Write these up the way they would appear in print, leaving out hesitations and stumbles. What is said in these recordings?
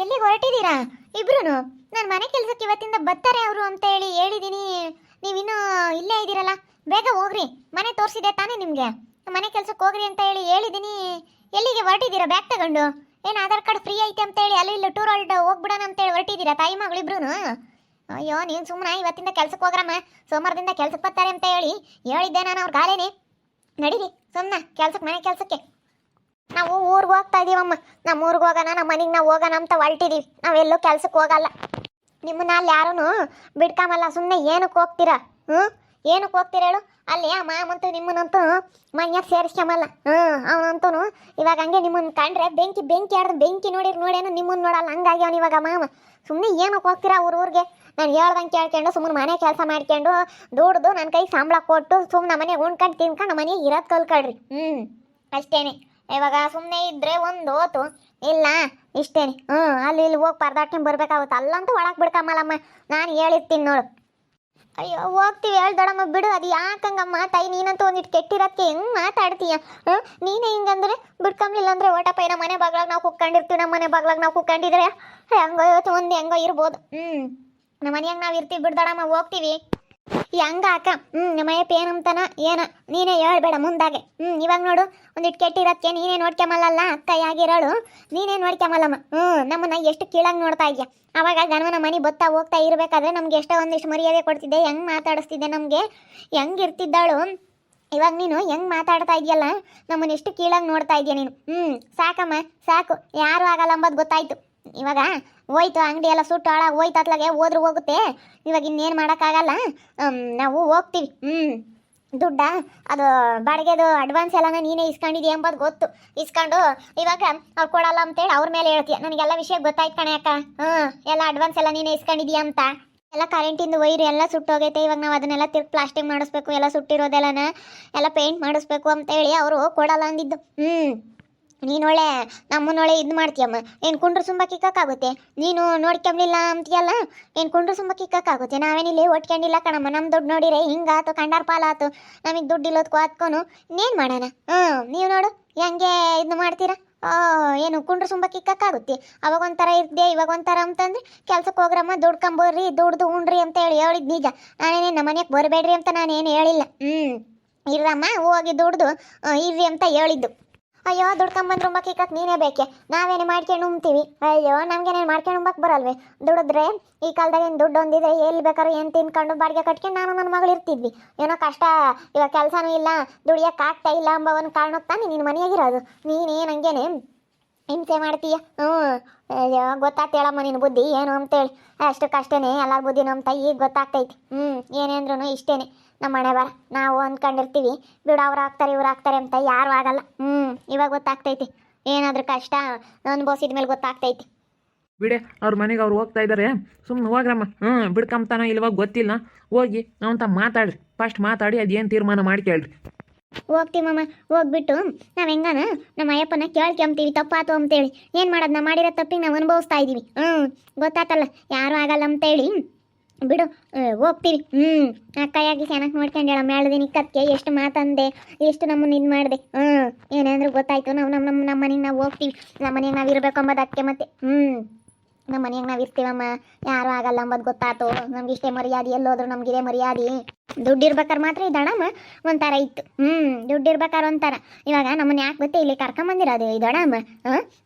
ಎಲ್ಲಿಗೆ ಹೊರಟಿದ್ದೀರಾ ಇಬ್ರು? ನಾನು ಮನೆ ಕೆಲ್ಸಕ್ಕೆ ಇವತ್ತಿಂದ ಬರ್ತಾರೆ ಅವರು ಅಂತ ಹೇಳಿದೀನಿ. ನೀವಿನ್ನೂ ಇಲ್ಲೇ ಇದ್ದೀರಲ್ಲ, ಬೇಗ ಹೋಗ್ರಿ. ಮನೆ ತೋರಿಸಿದೆ ತಾನೇ ನಿಮಗೆ? ಮನೆ ಕೆಲ್ಸಕ್ಕೆ ಹೋಗ್ರಿ ಅಂತ ಹೇಳಿದೀನಿ. ಎಲ್ಲಿಗೆ ಹೊರಟಿದ್ದೀರಾ ಬ್ಯಾಗ್ ತಗೊಂಡು? ಏನು ಆಧಾರ್ ಕಾರ್ಡ್ ಫ್ರೀ ಐತೆ ಅಂತ ಹೇಳಿ ಅಲ್ಲಿ ಇಲ್ಲಿ ಟೂರ್ ಹೋಗ್ಬಿಡೋಣ ಅಂತ ಹೇಳಿ ಹೊರಟಿದ್ದೀರಾ ತಾಯಿ ಮಗಳಿಬ್ರು? ಅಯ್ಯೋ ನೀನು ಸುಮ್ಮನೆ ಇವತ್ತಿಂದ ಕೆಲ್ಸಕ್ಕೆ ಹೋಗ್ರಮ್ಮ, ಸೋಮವಾರದಿಂದ ಕೆಲ್ಸಕ್ಕೆ ಬರ್ತಾರೆ ಅಂತ ಹೇಳಿದ್ದೆ ನಾನು ಅವ್ರ ಗಾಲೇನೆ. ನಡೀರಿ ಸುಮ್ಮನೆ ಕೆಲ್ಸಕ್ಕೆ, ಮನೆ ಕೆಲಸಕ್ಕೆ. ನಾವು ಊರಿಗೆ ಹೋಗ್ತಾ ಇದೀವಮ್ಮ. ನಮ್ಮ ಊರಿಗೆ ಹೋಗೋಣ, ನಮ್ಮ ಮನೆಗೆ ನಾವು ಹೋಗೋಣ ಅಂತ ಹೊರಟಿದೀವಿ. ನಾವೆಲ್ಲೂ ಕೆಲ್ಸಕ್ಕೆ ಹೋಗಲ್ಲ. ನಿಮ್ಮನ್ನ ಅಲ್ಲಿ ಯಾರೂ ಬಿಡ್ಕಾಮಲ್ಲ. ಸುಮ್ಮನೆ ಏನಕ್ಕೆ ಹೋಗ್ತೀರಾ? ಏನಕ್ಕೆ ಹೋಗ್ತೀರ ಹೇಳು? ಅಲ್ಲಿ ಆ ಮಾಮಂತೂ ನಿಮ್ಮನ್ನಂತೂ ಮೈಯಾಗ ಸೇರಿಸ್ಕೊಂಬಲ್ಲ. ಅವನಂತೂ ಇವಾಗ ಹಂಗೆ ನಿಮ್ಮನ್ನು ಕಂಡ್ರೆ ಬೆಂಕಿ ಆಡ್ದು ಬೆಂಕಿ ನೋಡೇನು ನಿಮ್ಮನ್ನು ನೋಡಲ್ಲ, ಹಂಗಾಗಿ ಅವನು ಇವಾಗ ಮಾಮ. ಸುಮ್ಮನೆ ಏನಕ್ಕೆ ಹೋಗ್ತೀರಾ ಊರಿಗೆ? ನಾನು ಹೇಳ್ದಂಗೆ ಕೇಳ್ಕೊಂಡು ಸುಮ್ಮನೆ ಮನೆ ಕೆಲಸ ಮಾಡ್ಕೊಂಡು ದುಡ್ದು ನನ್ನ ಕೈಗೆ ಸಂಬಳ ಕೊಟ್ಟು ಸುಮ್ಮನೆ ಮನೆಗೆ ಉಣ್ಕೊಂಡು ತಿನ್ಕೊಂಡು ಮನೆಗೆ ಇರೋದು ಕಲ್ಕೊಳ್ರಿ. ಅಷ್ಟೇನೆ. ಇವಾಗ ಸುಮ್ಮನೆ ಇದ್ರೆ ಒಂದು ಹೋತು, ಇಲ್ಲ ಇಷ್ಟೇನೆ. ಅಲ್ಲಿ ಇಲ್ಲಿ ಹೋಗಿ ಪರದಾಡ್ಕೊಂಡು ಬರ್ಬೇಕಾಗುತ್ತೆ. ಅಲ್ಲಂತೂ ಒಳಗೆ ಬಿಡ್ಕಮ್ಮಲ್ಲಮ್ಮ, ನಾನು ಹೇಳಿರ್ತೀನಿ ನೋಡು. ಅಯ್ಯೋ ಹೋಗ್ತೀವಿ ಹೇಳ್ದೊಡಮ್ಮ, ಬಿಡು. ಅದು ಯಾಕಂಗಮ್ಮ ತಾಯಿ, ನೀನಂತೂ ಒಂದಿಟ್ಟು ಕೆಟ್ಟಿರೋದಕ್ಕೆ ಹೆಂಗೆ ಮಾತಾಡ್ತೀಯ? ನೀನೇ ಹಿಂಗಂದ್ರೆ ಬಿಡ್ಕೊಂಬ್ಲಿಲ್ಲ ಅಂದರೆ ಓಟಪ್ಪ. ನಮ್ಮ ಮನೆ ಬಾಗ್ಲಾಗ ನಾವು ಕುಕ್ಕೊಂಡಿರ್ತೀವಿ. ನಮ್ಮ ಮನೆ ಬಾಗ್ಲಾಗ ನಾವು ಕುಕ್ಕೊಂಡಿದ್ರೆ ಹೆಂಗೋ ಇವತ್ತು ಒಂದು ಹೆಂಗೋ ಇರ್ಬೋದು. ನಮ್ಮ ಮನೆಯಾಗ ನಾವು ಇರ್ತೀವಿ ಬಿಡ್ದೊಡಮ್ಮ, ಹೋಗ್ತೀವಿ. ಹೆಂಗ ಅಕ್ಕ? ನಮ್ಮಯ್ಯಪ್ಪ ಏನಂತಾನ ಏನ ನೀನೇ ಹೇಳ್ಬೇಡ ಮುಂದಾಗೆ. ಇವಾಗ ನೋಡು, ಒಂದಿಟ್ಟು ಕೆಟ್ಟಿರೋದಕ್ಕೆ ನೀನೇ ನೋಡ್ಕೊಂಬಲ್ಲ. ಅಕ್ಕ ಯಾಗಿರೋಳು, ನೀನೇ ನೋಡ್ಕೊಂಬಲ್ಲಮ್ಮ. ನಮ್ಮನ್ನ ಎಷ್ಟು ಕೀಳಾಗಿ ನೋಡ್ತಾ ಇದೆಯಾ? ಅವಾಗ ಗಣವನ ಮನೆ ಬತ್ತಾ ಹೋಗ್ತಾ ಇರಬೇಕಾದ್ರೆ ನಮ್ಗೆ ಎಷ್ಟೋ ಒಂದಿಷ್ಟು ಮರ್ಯಾದೆ ಕೊಡ್ತಿದ್ದೆ, ಹೆಂಗೆ ಮಾತಾಡಿಸ್ತಿದ್ದೆ, ನಮಗೆ ಹೆಂಗೆ ಇರ್ತಿದ್ದಾಳು. ಇವಾಗ ನೀನು ಹೆಂಗೆ ಮಾತಾಡ್ತಾ ಇದೆಯಲ್ಲ, ನಮ್ಮನ್ನ ಎಷ್ಟು ಕೀಳಾಗಿ ನೋಡ್ತಾ ಇದೆಯಾ ನೀನು. ಸಾಕಮ್ಮ ಸಾಕು, ಯಾರು ಆಗಲ್ಲ ಅಂಬೋದು ಗೊತ್ತಾಯ್ತು. ಇವಾಗ ಹೋಯ್ತು, ಅಂಗಡಿ ಎಲ್ಲ ಸುಟ್ಟು ಹಾಳಾಗಿ ಹೋಯ್ತು, ಅತ್ಲಾಗೆ ಹೋದ್ರೂ ಹೋಗುತ್ತೆ. ಇವಾಗ ಇನ್ನೇನು ಮಾಡೋಕ್ಕಾಗಲ್ಲ, ನಾವು ಹೋಗ್ತೀವಿ. ದುಡ್ಡ ಅದು ಬಾಡಿಗೆದು ಅಡ್ವಾನ್ಸ್ ಎಲ್ಲನ ನೀನೇ ಇಸ್ಕೊಂಡಿದ್ದೀಯ ಎಂಬುದು ಗೊತ್ತು. ಇಸ್ಕೊಂಡು ಇವಾಗ ಅವ್ರು ಕೊಡಲ್ಲ ಅಂತೇಳಿ ಅವ್ರ ಮೇಲೆ ಹೇಳ್ತೀಯ. ನನಗೆಲ್ಲ ವಿಷಯ ಗೊತ್ತಾಯ್ತು ಕಣೆ ಅಕ್ಕ. ಎಲ್ಲ ಅಡ್ವಾನ್ಸ್ ಎಲ್ಲ ನೀನೇ ಇಸ್ಕೊಂಡಿದ್ದೀಯ ಅಂತ. ಎಲ್ಲ ಕರೆಂಟಿಂದು ವೈರು ಎಲ್ಲ ಸುಟ್ಟೋಗೈತೆ. ಇವಾಗ ನಾವು ಅದನ್ನೆಲ್ಲ ತಿರ್ಗಿ ಪ್ಲಾಸ್ಟಿಕ್ ಮಾಡಿಸ್ಬೇಕು, ಎಲ್ಲ ಸುಟ್ಟಿರೋದೆಲ್ಲನ ಎಲ್ಲ ಪೇಂಟ್ ಮಾಡಿಸ್ಬೇಕು ಅಂತೇಳಿ ಅವರು ಕೊಡಲ್ಲ ಅಂದಿದ್ದು. ನೀನೊಳ್ಳೆ ನಮ್ಮನ್ನೊಳ್ಳೆ ಇದು ಮಾಡ್ತೀಯಮ್ಮ. ಏನು ಕುಂಡ್ರು ಸುಂಬ ಕಿಕ್ಕಾಗುತ್ತೆ? ನೀನು ನೋಡ್ಕೊಂಬಿಲ್ಲ ಅಂತೀಯಲ್ಲ, ಏನು ಕುಂಡ್ರು ಸುಂಬ ಕಿಕ್ಕಾಗುತ್ತೆ? ನಾವೇನಿಲ್ಲಿ ಒಟ್ಕೊಂಡಿಲ್ಲ ಕಣಮ್ಮ. ನಮ್ಮ ದುಡ್ಡು ನೋಡಿರೆ ಹಿಂಗಾತು, ಕಂಡಾರ ಪಾಲಾತು. ನಮಗೆ ದುಡ್ಡು ಇಲ್ಲೋದ್ಕೋ ಹತ್ಕೊನು ಇನ್ನೇನು ಮಾಡೋಣ? ನೀವು ನೋಡು ಹೆಂಗೆ ಇದು ಮಾಡ್ತೀರಾ. ಏನು ಕುಂಡ್ರು ಸುಂಬ ಕಿಕ್ಕಾಗುತ್ತೆ? ಅವಾಗ ಒಂಥರ ಇರ್ದೆ, ಇವಾಗ ಒಂಥರ ಅಂತಂದ್ರೆ ಕೆಲ್ಸಕ್ಕೆ ಹೋಗ್ರಮ್ಮ, ದುಡ್ಕೊಂಬೋರ್ರಿ, ದುಡ್ದು ಉಣ್ರಿ ಅಂತ ಹೇಳಿದ್ ನಿಜ. ನಾನೇನೇ ನಮ್ಮ ಮನೆಗೆ ಬರಬೇಡ್ರಿ ಅಂತ ನಾನೇನು ಹೇಳಿಲ್ಲ. ಇರಮ್ಮ ಹೋಗಿ ದುಡ್ದು ಇರ್ರಿ ಅಂತ ಹೇಳಿದ್ದು. ಅಯ್ಯೋ ದುಡ್ಕೊಂಬಂದು ರುಂಬಕ್ಕೆ ಇಕ್ಕಕ್ಕೆ ನೀನೇ ಬೇಕೆ? ನಾವೇನೇ ಮಾಡ್ಕೊಂಡು ಉಣ್ತೀವಿ. ಅಯ್ಯೋ ನಮಗೇನೇನು ಮಾಡ್ಕೊಂಡು ಉಂಬಕ್ಕೆ ಬರಲ್ವೇ? ದುಡಿದ್ರೆ ಈ ಕಾಲದಾಗ ಏನು ದುಡ್ಡು ಒಂದಿದ್ರೆ ಎಲ್ಲಿ ಬೇಕಾದ್ರೂ ಏನು ತಿನ್ಕೊಂಡು ಬಾಡಿಗೆ ಕಟ್ಕೊಂಡು ನಾನು ನನ್ನ ಮಗಳು ಇರ್ತಿದ್ವಿ. ಏನೋ ಕಷ್ಟ, ಇವಾಗ ಕೆಲಸನೂ ಇಲ್ಲ, ದುಡಿಯೋಕೆ ಆಗ್ತಾ ಇಲ್ಲ ಎಂಬ ಒಂದು ಕಾರಣಕ್ಕೆ ತಾನೇ ನೀನು ಮನೆಯಾಗಿರೋದು. ನೀನೇನು ಹಂಗೇನೆ ಹಿಂಸೆ ಮಾಡ್ತೀಯ. ಅಯ್ಯೋ ಗೊತ್ತಾಗ್ತ ಹೇಳಮ್ಮ ನಿನ್ನ ಬುದ್ಧಿ ಏನು ಅಂತೇಳಿ. ಅಷ್ಟಕ್ಕಷ್ಟೇ ಎಲ್ಲರ ಬುದ್ಧಿ ನಮ್ಮ ಈಗ ಗೊತ್ತಾಗ್ತೈತಿ. ಏನೇಂದ್ರೂ ಇಷ್ಟೇನೆ ನಮ್ಮ ಮನೆ ಬರ. ನಾವು ಅಂದ್ಕೊಂಡಿರ್ತೀವಿ ಬಿಡು ಅವ್ರು ಆಗ್ತಾರೆ ಇವ್ರು ಆಗ್ತಾರೆ ಅಂತ, ಯಾರು ಆಗಲ್ಲ. ಇವಾಗ ಗೊತ್ತಾಗ್ತೈತಿ ಏನಾದ್ರೂ ಕಷ್ಟ ಅನುಭವಿಸಿದ ಮೇಲೆ ಗೊತ್ತಾಗ್ತೈತಿ. ಬಿಡೆ, ಅವ್ರ ಮನೆಗೆ ಅವ್ರು ಹೋಗ್ತಾ ಇದ್ದಾರೆ, ಸುಮ್ಮನೆ ಹೋಗ್ರಮ್ಮ. ಬಿಡ್ಕೊಂತಾನೋ ಇಲ್ವಾಗ ಗೊತ್ತಿಲ್ಲ. ಹೋಗಿ ನಾವಂತ ಮಾತಾಡ್ರಿ, ಫಸ್ಟ್ ಮಾತಾಡಿ ಅದೇನು ತೀರ್ಮಾನ ಮಾಡ್ಕೇಳ್ರಿ. ಹೋಗ್ತೀವಮ್ಮ. ಹೋಗ್ಬಿಟ್ಟು ನಾವು ಹೆಂಗಾನ ನಮ್ಮ ಅಯ್ಯಪ್ಪನ ಕೇಳ್ಕೊಂತೀವಿ ತಪ್ಪಾತು ಅಂತೇಳಿ. ಏನು ಮಾಡೋದು, ನಾವು ಮಾಡಿರೋ ತಪ್ಪಿಗೆ ನಾವು ಅನುಭವಿಸ್ತಾ ಇದ್ದೀವಿ. ಗೊತ್ತಾತಲ್ಲ, ಯಾರೂ ಆಗಲ್ಲ ಅಂತೇಳಿ ಬಿಡು, ಹೋಗ್ತೀವಿ. ಅಕ್ಕಯ್ಯಾಗಿ ಚೆನ್ನಾಗಿ ನೋಡ್ಕೊಂಡು ಹೇಳ ಮೇಳ್ದಿನಿ ಕತ್ಕೆ ಎಷ್ಟು ಮಾತಂದೆ, ಎಷ್ಟು ನಮ್ಮನ್ನು ಇದು ಮಾಡಿದೆ. ಏನಂದ್ರೆ ಗೊತ್ತಾಯ್ತು. ನಾವು ನಮ್ಮ ಮನೆಗೆ ನಾವು ಹೋಗ್ತೀವಿ. ನಮ್ಮ ಮನೆಗೆ ನಾವು ಇರಬೇಕು ಅಂಬೋದು ಅದಕ್ಕೆ ಮತ್ತೆ. ನಮ್ಮ ಮನೆಯಾಗ ನಾವು ಇರ್ತೀವಮ್ಮ, ಯಾರೂ ಆಗಲ್ಲ ಅಂಬೋದು ಗೊತ್ತಾಯ್ತು. ನಮ್ಗೆ ಇಷ್ಟೇ ಮರ್ಯಾದೆ, ಎಲ್ಲೋದ್ರು ನಮಗಿದೆ ಮರ್ಯಾದೆ. ದುಡ್ಡು ಇರ್ಬೇಕಾರೆ ಮಾತ್ರ ಇದಡಮ್ಮ ಒಂಥರ ಇತ್ತು. ದುಡ್ಡು ಇರ್ಬೇಕಾದ್ರೆ ಒಂಥರ. ಇವಾಗ ನಮ್ಮನ್ನ ಯಾಕೆ ಗೊತ್ತೇ ಇಲ್ಲಿ ಕರ್ಕೊಂಬಂದಿರೋದು ಇದಡಮ್ಮ.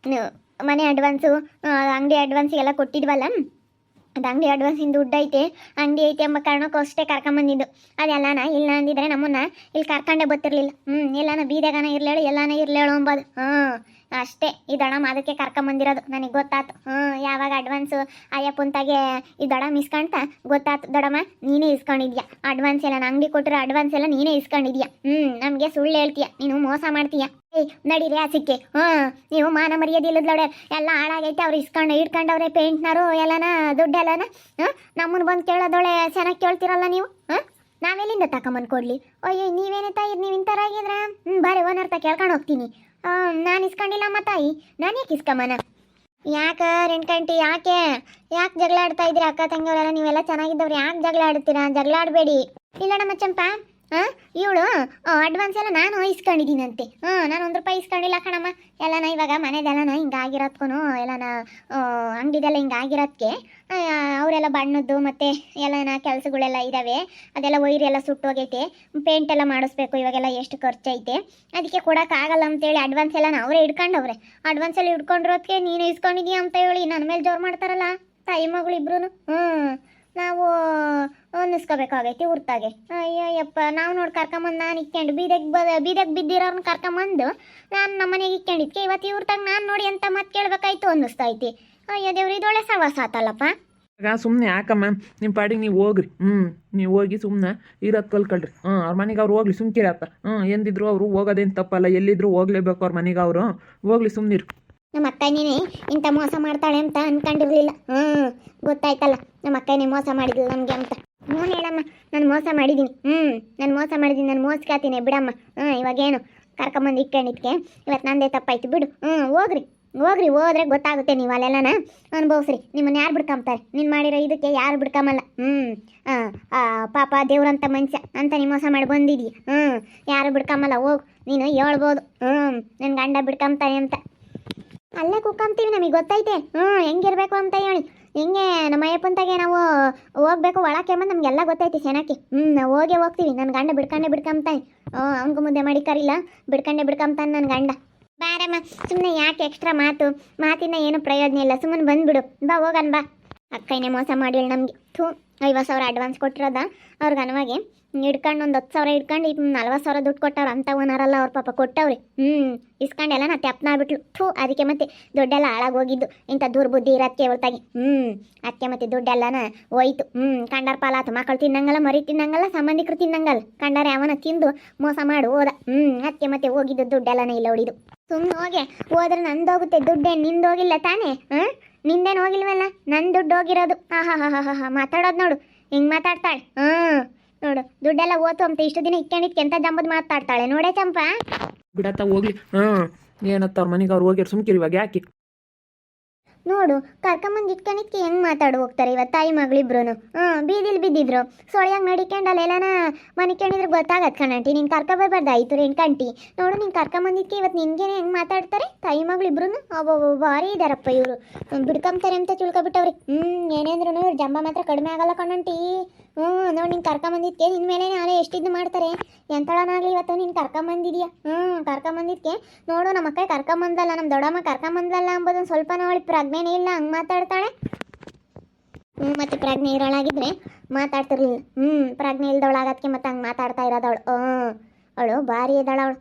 ಮನೆ ಅಡ್ವಾನ್ಸು, ಅಂಗಡಿ ಅಡ್ವಾನ್ಸಿಗೆಲ್ಲ ಕೊಟ್ಟಿದ್ವಲ್ಲ, ಅದು ಅಂಗಡಿ ಅಡ್ವಾನ್ಸಿನ ದುಡ್ಡು ಐತೆ, ಅಂಗಡಿ ಐತೆ ಎಂಬ ಕಾರಣಕ್ಕೂ ಅಷ್ಟೇ ಕರ್ಕೊಂಬಂದಿದ್ದು. ಅದೆಲ್ಲನ ಇಲ್ಲ ಅಂದಿದ್ರೆ ನಮ್ಮನ್ನ ಇಲ್ಲಿ ಕರ್ಕೊಂಡೇ ಗೊತ್ತಿರಲಿಲ್ಲ. ಎಲ್ಲಾನ ಬೀದೆಗಾನ ಇರ್ಲೇಳು, ಎಲ್ಲಾನ ಇರ್ಲೇಳು ಅಂಬೋದು. ಅಷ್ಟೇ ಈ ದಡಮ್ಮ ಅದಕ್ಕೆ ಕರ್ಕೊಂಬಂದಿರೋದು. ನನಗೆ ಗೊತ್ತಾಯ್ತು. ಯಾವಾಗ ಅಡ್ವಾನ್ಸು ಅಯ್ಯಪ್ಪಂತಾಗೆ ಈ ದಡಮ್ಮ ಇಸ್ಕೊಂತ ಗೊತ್ತಾಯ್ತು. ದಡಮ್ಮ ನೀನೇ ಇಸ್ಕೊಂಡಿದ್ಯಾ ಅಡ್ವಾನ್ಸ್ ಎಲ್ಲ, ಅಂಗಡಿ ಕೊಟ್ಟಿರೋ ಅಡ್ವಾನ್ಸ್ ಎಲ್ಲ ನೀನೇ ಇಸ್ಕೊಂಡಿದ್ಯಾ. ನಮಗೆ ಸುಳ್ಳು ಹೇಳ್ತೀಯ, ನೀನು ಮೋಸ ಮಾಡ್ತೀಯ. ನಡೀರಿ ಆಸಿಕ್ಕೆ. ನೀವು ಮಾನ ಮರ್ಯಾದೆ ಇಲ್ಲದ್ಲೋಡೆ ಎಲ್ಲ ಹಾಳಾಗೈತೆ. ಅವ್ರು ಇಟ್ಕೊಂಡವ್ರೆ ಪೇಂಟ್ನರು ಎಲ್ಲನ ದುಡ್ಡೆಲ್ಲನ. ನಮ್ಮನ್ನು ಬಂದು ಕೇಳೋದೊಳೆ ಚೆನ್ನಾಗಿ ಕೇಳ್ತಿರಲ್ಲ ನೀವು. ನಾವೆಲ್ಲಿಂದ ತಗೊಂಬಂದು ಕೊಡ್ಲಿ? ಅಯ್ಯೋ ನೀವೇನೇ ತಾಯಿ, ನೀವು ಇಂಥರ ಆಗಿದ್ರ ಬಾರಿ ಓನರ್ತ ಕೇಳ್ಕೊಂಡು ಹೋಗ್ತೀನಿ. ನಾನು ಇಸ್ಕೊಂಡಿಲ್ಲಮ್ಮ ತಾಯಿ, ನಾನು ಯಾಕೆ ಇಸ್ಕೊಂಬನ? ಯಾಕೆ ರೆಂಟ್ಕಂಟಿ, ಯಾಕೆ ಜಗಳ ಆಡ್ತಾ ಇದ್ದೀರಾ? ಅಕ್ಕ ತಂಗಿಯವರೆಲ್ಲ ನೀವೆಲ್ಲ ಚೆನ್ನಾಗಿದ್ದವ್ರು ಯಾಕೆ ಜಗಳ ಆಡ್ತೀರಾ? ಜಗಳ ಆಡಬೇಡಿ. ಇಲ್ಲ ನಮ್ಮ ಚಂಪ, ಇವಳು ಅಡ್ವಾನ್ಸ್ ಎಲ್ಲ ನಾನು ಇಸ್ಕೊಂಡಿದ್ದೀನಂತೆ. ನಾನು 1 ರೂಪಾಯಿ ಇಸ್ಕೊಂಡಿಲ್ಲ ಕಣಮ್ಮ. ಎಲ್ಲನ ಇವಾಗ ಮನೆದೆಲ್ಲನ ಹಿಂಗಾಗಿರೋದ್ಕೂ ಎಲ್ಲನ ಅಂಗಡಿದೆಲ್ಲ ಹಿಂಗಾಗಿರೋದಕ್ಕೆ ಅವರೆಲ್ಲ ಬಣ್ಣದ್ದು ಮತ್ತು ಎಲ್ಲನ ಕೆಲಸಗಳೆಲ್ಲ ಇದ್ದಾವೆ. ಅದೆಲ್ಲ ವೈರ್ ಎಲ್ಲ ಸುಟ್ಟೋಗೈತೆ, ಪೇಂಟ್ ಎಲ್ಲ ಮಾಡಿಸ್ಬೇಕು, ಇವಾಗೆಲ್ಲ ಎಷ್ಟು ಖರ್ಚೈತೆ, ಅದಕ್ಕೆ ಕೊಡೋಕ್ಕಾಗಲ್ಲ ಅಂತೇಳಿ ಅಡ್ವಾನ್ಸ್ ಎಲ್ಲ ಅವರೇ ಇಟ್ಕೊಂಡವ್ರೆ. ಅಡ್ವಾನ್ಸ್ ಎಲ್ಲ ಇಟ್ಕೊಂಡಿರೋದಕ್ಕೆ ನೀನು ಇಸ್ಕೊಂಡಿದ್ದೀಯ ಅಂತ ಹೇಳಿ ನನ್ನ ಮೇಲೆ ಜೋರು ಮಾಡ್ತಾರಲ್ಲ ತಾಯಿ ಮಗಳು ಇಬ್ರು. ನಾವು ಅನ್ನಿಸ್ಕೋಬೇಕಾಗೈತಿ ಹುರ್ತಾಗೆ. ಅಯ್ಯಯ್ಯಪ್ಪ, ನಾವು ನೋಡಿ ಕರ್ಕೊಂಬಂದು ನಾನು ಇಕ್ಕೊಂಡು ಬೀದಕ್ಕೆ ಬಿದ್ದಿರೋರ್ನ ಕರ್ಕೊಂಬಂದು ನಾನು ನಮ್ಮ ಮನೆಗೆ ಇಕ್ಕೊಂಡಿದ್ಕೆ ಇವತ್ತು ಇವ್ರತಾಗ ನಾನು ನೋಡಿ ಅಂತ ಮತ್ತೆ ಕೇಳಬೇಕಾಯ್ತು ಅನ್ನಿಸ್ತೈತಿ. ಅಯ್ಯೋ ದೇವ್ರು, ಇದೊಳ್ಳೆ ಸವಾಸ ಆತಲ್ಲಪ್ಪ. ಆಗ ಸುಮ್ಮನೆ ಯಾಕಮ್ಮ, ನಿಮ್ಮ ಪಾಡಿಗೆ ನೀವು ಹೋಗ್ರಿ. ನೀವು ಹೋಗಿ ಸುಮ್ಮನೆ ಇರೋದು ಕಲ್ಕೊಳ್ರಿ. ಅವ್ರ ಮನೆಗೆ ಅವ್ರು ಹೋಗ್ಲಿ, ಸುಮ್ಕಿರಪ್ಪ. ಎಂದಿದ್ರು ಅವರು ಹೋಗೋದೇನು ತಪ್ಪಲ್ಲ, ಎಲ್ಲಿದ್ರು ಹೋಗ್ಲೇಬೇಕು ಅವ್ರ ಮನೆಗೆ ಅವರು. ಹೋಗ್ಲಿ, ಸುಮ್ಮನಿರು. ನಮ್ಮ ಅಕ್ಕನೇ ಇಂಥ ಮೋಸ ಮಾಡ್ತಾಳೆ ಅಂತ ಅನ್ಕೊಂಡಿರ್ಲಿಲ್ಲ. ಗೊತ್ತಾಯ್ತಲ್ಲ, ನಮ್ಮ ಅಕ್ಕನೇ ಮೋಸ ಮಾಡಿದ್ಲು ನಮಗೆ ಅಂತ. ಹ್ಞೂ ಹೇಳಮ್ಮ, ನಾನು ಮೋಸ ಮಾಡಿದ್ದೀನಿ. ನಾನು ಮೋಸ ಮಾಡಿದ್ದೀನಿ, ನಾನು ಮೋಸ್ಕಾತೀನಿ ಬಿಡಮ್ಮ. ಇವಾಗೇನು ಕರ್ಕೊಂಬಂದು ಇಟ್ಕೊಂಡಿದ್ಕೆ ಇವತ್ತು ನಂದೇ ತಪ್ಪಾಯ್ತು ಬಿಡು. ಹೋಗ್ರಿ ಹೋದ್ರೆ ಗೊತ್ತಾಗುತ್ತೆ. ನೀವು ಅಲ್ಲೆಲ್ಲನ ಅನುಭವಿಸ್ರಿ. ನಿಮ್ಮನ್ನು ಯಾರು ಬಿಡ್ಕೊಂತಾರೆ? ನೀನು ಮಾಡಿರೋ ಇದಕ್ಕೆ ಯಾರು ಬಿಡ್ಕೊಂಬಲ್ಲ. ಪಾಪ ದೇವ್ರಂತ ಮನುಷ್ಯ ಅಂತ ನೀವು ಮೋಸ ಮಾಡಿ ಬಂದಿದ್ದೀಯ. ಯಾರು ಬಿಡ್ಕೊಂಬಲ್ಲ. ಹೋಗು, ನೀನು ಹೇಳ್ಬೋದು ನನ್ನ ಗಂಡ ಬಿಡ್ಕೊಂತಾನೆ ಅಂತ. ಅಲ್ಲೇ ಕುಕ್ಕಂತೀವಿ, ನಮಗೆ ಗೊತ್ತೈತೆ ಹೆಂಗಿರ್ಬೇಕು ಅಂತ ಹೇಳಿ. ಹೆಂಗೆ ನಮ್ಮ ಅಯ್ಯಪ್ಪಂತಾಗೆ ನಾವು ಹೋಗ್ಬೇಕು ಒಳಕ್ಕೆ ಎಂಬ ನಮಗೆಲ್ಲ ಗೊತ್ತೈತಿ ಚೆನ್ನಾಗಿ. ನಾವು ಹೋಗ್ತೀವಿ. ನನ್ನ ಗಂಡ ಬಿಡ್ಕೊಂತಾನೆ. ಅವನಿಗೂ ಮುದ್ದೆ ಮಾಡಿ ಕರಿಲ್ಲ, ಬಿಡ್ಕೊಂತಾನೆ ನನ್ನ ಗಂಡ. ಬಾರಮ್ಮ, ಸುಮ್ಮನೆ ಯಾಕೆ ಎಕ್ಸ್ಟ್ರಾ ಮಾತಿಂದ ಏನು ಪ್ರಯೋಜನ ಇಲ್ಲ. ಸುಮ್ಮನೆ ಬಂದ್ಬಿಡು, ಬಾ ಹೋಗನ್ ಬಾ. ಅಕ್ಕನೇ ಮೋಸ ಮಾಡಿಲ್ಲ ನಮಗೆ. 50,000 ಅಡ್ವಾನ್ಸ್ ಕೊಟ್ಟಿರೋದ ಅವ್ರಿಗೆ ಅನವಾಗೆ ಹಿಡ್ಕೊಂಡು ಒಂದು 10,000 ಹಿಡ್ಕೊಂಡು 40,000 ದುಡ್ಡು ಕೊಟ್ಟವ್ರು ಅಂತ ಓನರಲ್ಲ ಅವ್ರ ಪಾಪ ಕೊಟ್ಟವ್ರಿ. ಇಸ್ಕೊಂಡೆಲ್ಲ ನಾ ತೆಪ್ಪನ ಆಗ್ಬಿಟ್ಲು. ಅದಕ್ಕೆ ಮತ್ತೆ ದುಡ್ಡೆಲ್ಲ ಹಾಳಾಗೋಗಿದ್ದು ಇಂಥ ದುರ್ಬುದ್ಧಿ ಇರೋದಕ್ಕೆ ಹೊರತಾಗಿ. ಅದಕ್ಕೆ ಮತ್ತೆ ದುಡ್ಡೆಲ್ಲನ ಹೋಯ್ತು. ಕಂಡಾರ ಪಾಲಾತು. ಮಕ್ಕಳು ತಿನ್ನಂಗಲ್ಲ, ಮರಿ ತಿನ್ನಂಗಲ್ಲ, ಸಂಬಂಧಿಕರು ತಿನ್ನಂಗಲ್ಲ. ಕಂಡಾರ ಯಾವನ ತಿಂದು ಮೋಸ ಮಾಡಿ ಹೋದ. ಅದಕ್ಕೆ ಮತ್ತೆ ಹೋಗಿದ್ದು ದುಡ್ಡೆಲ್ಲನ ಇಲ್ಲ ಹೊಡಿದು. ಸುಮ್ಮನೆ ಹೋದ್ರೆ ನಂದೋಗುತ್ತೆ, ದುಡ್ಡೇನು ನಿಂದೋಗಿಲ್ಲ ತಾನೇ? ನಿಂದೇನು ಹೋಗಿಲ್ವಲ್ಲ, ನನ್ನ ದುಡ್ಡು ಹೋಗಿರೋದು. ಮಾತಾಡೋದು ನೋಡು, ಹಿಂಗೆ ಮಾತಾಡ್ತಾಳೆ. ನೋಡು, ದುಡ್ಡೆಲ್ಲ ಓತು ಅಂತ ಇಷ್ಟು ದಿನ ಇಟ್ಕೊಂಡಿದ್ಕೆ ಎಂತ ಜಂಬದ್ ಮಾತಾಡ್ತಾಳೆ ನೋಡೇ ಚಂಪಾ. ಬಿಡತ್ತ ಹೋಗ್ಲಿ. ಏನತ್ತ ಅವ್ರ ಮನೆಗೆ ಅವ್ರು ಹೋಗ್ಯಾರ, ಸುಮ್ಕಿರಿ. ಇವಾಗ ಯಾಕೆ ನೋಡು, ಕರ್ಕೊಂಬಂದು ಇಟ್ಕೊಂಡಿದ್ಕೆ ಹೆಂಗೆ ಮಾತಾಡಿ ಹೋಗ್ತಾರೆ ಇವತ್ತು ತಾಯಿ ಮಗಳಿಬ್ರು. ಬೀದಿಲಿ ಬಿದ್ದಿದ್ರು, ಸೊಳ್ಯಾಗ ನಡಿಕೊಂಡಲ್ಲ ಎಲ್ಲನ ಮನಿಕೊಂಡಿದ್ರೆ ಗೊತ್ತಾಗತ್ತೆ ಕಣಂಟಿ. ನೀನು ಕರ್ಕೊಬಾರ್ದಾಯ್ತು ರೆಂಕಂಟಿ. ನೋಡು, ನೀನು ಕರ್ಕೊಂಬಂದಿದ್ಕೆ ಇವತ್ತು ನಿನ್ಗೇನೆ ಹೆಂಗೆ ಮಾತಾಡ್ತಾರೆ ತಾಯಿ ಮಗಳಿಬ್ರು. ಅಬ್ಬ ಭಾರಿ ಇದಾರಪ್ಪ ಇವರು, ಬಿಡ್ಕೊಂತಾರೆ ಅಂತ ತಿಳ್ಕೊಬಿಟ್ಟವ್ರಿ. ಏನೇಂದ್ರೂ ಇವ್ರು ಜಂಬ ಮಾತ್ರ ಕಡಿಮೆ ಆಗಲ್ಲ ಕಣಂಟಿ. ನೋಡಿ, ನೀನು ಕರ್ಕೊಂಬಂದಿದ್ಕೆ ನಿನ್ನ ಮೇಲೆ ನಾಳೆ ಎಷ್ಟಿದ್ದು ಮಾಡ್ತಾರೆ. ಎಂತಳನಾಗಲಿ ಇವತ್ತು ನೀನು ಕರ್ಕೊಂಬಂದಿದ್ಯಾ. ಕರ್ಕೊಂಬಂದಿದ್ಕೆ ನೋಡು, ನಮ್ಮ ಅಕ್ಕ ಕರ್ಕೊಂಬಂದಲ್ಲ, ನಮ್ಮ ದೊಡ್ಡಮ್ಮ ಕರ್ಕೊಂಬಂದಲ್ಲ ಅಂಬೋದೊಂದು ಸ್ವಲ್ಪ ನೋಡಿ ಪ್ರಜ್ಞೆನೇ ಇಲ್ಲ, ಹಂಗೆ ಮಾತಾಡ್ತಾಳೆ. ಮತ್ತೆ ಪ್ರಜ್ಞೆ ಇರೋಳಾಗಿದ್ರೆ ಮಾತಾಡ್ತಿರ್ಲಿಲ್ಲ. ಪ್ರಜ್ಞೆ ಇಲ್ದವಳಾಗದಕ್ಕೆ ಮತ್ತೆ ಹಂಗೆ ಮಾತಾಡ್ತಾ ಇರೋದವಳು. ಅವಳು ಭಾರಿ ಇದ್ದಾಳ ಅವಳು.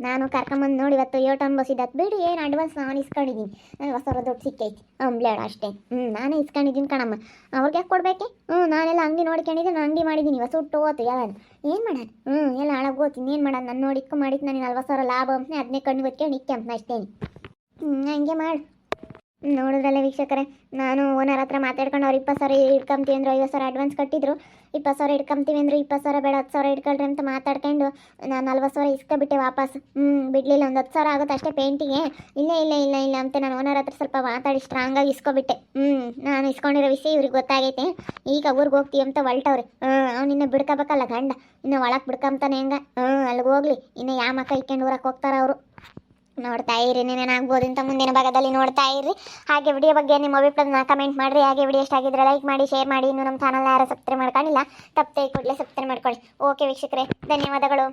ನಾನು ಕರ್ಕೊಂಬಂದು ನೋಡಿ ಇವತ್ತು 8 ಟನ್ ಬಸ್ಸಿದ್ದು ಬಿಡಿ. ಏನು ಅಡ್ವಾನ್ಸ್ ನಾನು ಇಸ್ಕೊಂಡಿದ್ದೀನಿ, ನನಗೆ 40,000 ದುಡ್ಡು ಸಿಕ್ಕೈತಿ. ಬ್ಲೇಡ ಅಷ್ಟೇ. ನಾನೇ ಇಸ್ಕೊಂಡಿದ್ದೀನಿ ಕಣಮ್ಮ. ಅವ್ರಿಗೆ ಯಾಕೆ ಕೊಡ್ಬೇಕೆ? ನಾನೆಲ್ಲ ಅಂಗಡಿ ನೋಡ್ಕೊಂಡಿದ್ದೆ, ನಾನು ಅಂಗಡಿ ಮಾಡಿದ್ದೀನಿ. ಹೊಸ ಹುಟ್ಟು ಹೋತು ಎಲ್ಲ. ಏನು ಮಾಡೋಣ? ಎಲ್ಲ ಹಾಳಾಗಿ ಹೋಗ್ತೀನಿ. ಏನು ಮಾಡೋಣ? ನಾನು ನೋಡಿದ್ಕೊ ಮಾಡಿದ್ದು ನನಗೆ 40,000 ಲಾಭ ಅಂತ ಅದನ್ನೇ ಕಣ್ಣು ಬತ್ಕೊಂಡು ಇಕ್ಕಂತ ಅಷ್ಟೇನು. ಹಂಗೆ ಮಾಡು. ನೋಡಿದ್ರಲ್ಲ ವೀಕ್ಷಕರೇ, ನಾನು ಓನರ್ ಹತ್ರ ಮಾತಾಡ್ಕೊಂಡು ಅವ್ರು 20,000 ಇಟ್ಕೊಂತೀವಿ ಅಂದರು. 50,000 ಅಡ್ವಾನ್ಸ್ ಕಟ್ಟಿದ್ರು. 20,000 ಇಟ್ಕೊಂತೀವಿ ಅಂದರು. 20,000 ಬೇಡ 10,000 ಇಟ್ಕೊಳ್ರಿ ಅಂತ ಮಾತಾಡ್ಕೊಂಡು ನಾನು 40,000 ಇಸ್ಕೊಬಿಟ್ಟೆ ವಾಪಸ್. ಬಿಡಲಿಲ್ಲ, ಒಂದು 10,000 ಆಗುತ್ತೆ ಅಷ್ಟೇ ಪೇಂಟಿಗೆ. ಇಲ್ಲ ಅಂತ ನಾನು ಓನರ್ ಹತ್ರ ಸ್ವಲ್ಪ ಮಾತಾಡಿ ಸ್ಟ್ರಾಂಗಾಗಿ ಇಸ್ಕೊಬಿಟ್ಟೆ. ನಾನು ಇಸ್ಕೊಂಡಿರೋ ವಿಷಯ ಇವ್ರಿಗೆ ಗೊತ್ತಾಗೈತೆ. ಈಗ ಊರಿಗೆ ಹೋಗ್ತೀವಿ ಅಂತ ಹೊಲ್ಟವ್ರೆ. ಅವ್ನಿನ್ನ ಬಿಡ್ಕೋಬೇಕಲ್ಲ ಗಂಡ, ಇನ್ನು ಒಳಗೆ ಬಿಡ್ಕೊಂತಾನೆ ಹೆಂಗ. ಅಲ್ಲಿಗೆ ಹೋಗ್ಲಿ, ಇನ್ನು ಯಾವ ಮಕ್ಕ ಇಕ್ಕೊಂಡು ಊರಕ್ಕೆ ಹೋಗ್ತಾರ ಅವರು. ನೋಡ್ತಾ ಇರಿ, ಏನೇನಾಗ್ಬೋದು ಅಂತ ಮುಂದಿನ ಭಾಗದಲ್ಲಿ ನೋಡ್ತಾ ಇರ್ರಿ. ಹಾಗೆ ವಿಡಿಯೋ ಬಗ್ಗೆ ನಿಮ್ಮ ಅಭಿಪ್ರಾಯನ ಕಮೆಂಟ್ ಮಾಡಿರಿ. ಹಾಗೆ ವಿಡಿಯೋ ಇಷ್ಟ ಆಗಿದ್ರೆ ಲೈಕ್ ಮಾಡಿ, ಶೇರ್ ಮಾಡಿ. ಇನ್ನು ನಮ್ಮ ಚಾನಲ್ ಯಾರು ಸಬ್ಸ್ಕ್ರೈಬ್ ಮಾಡ್ಕೊಂಡಿಲ್ಲ, ತಪ್ಪದೆ ಕೂಡಲೇ ಸಬ್ಸ್ಕ್ರೈಬ್ ಮಾಡ್ಕೊಳ್ಳಿ. ಓಕೆ ವೀಕ್ಷಕರೇ, ಧನ್ಯವಾದಗಳು.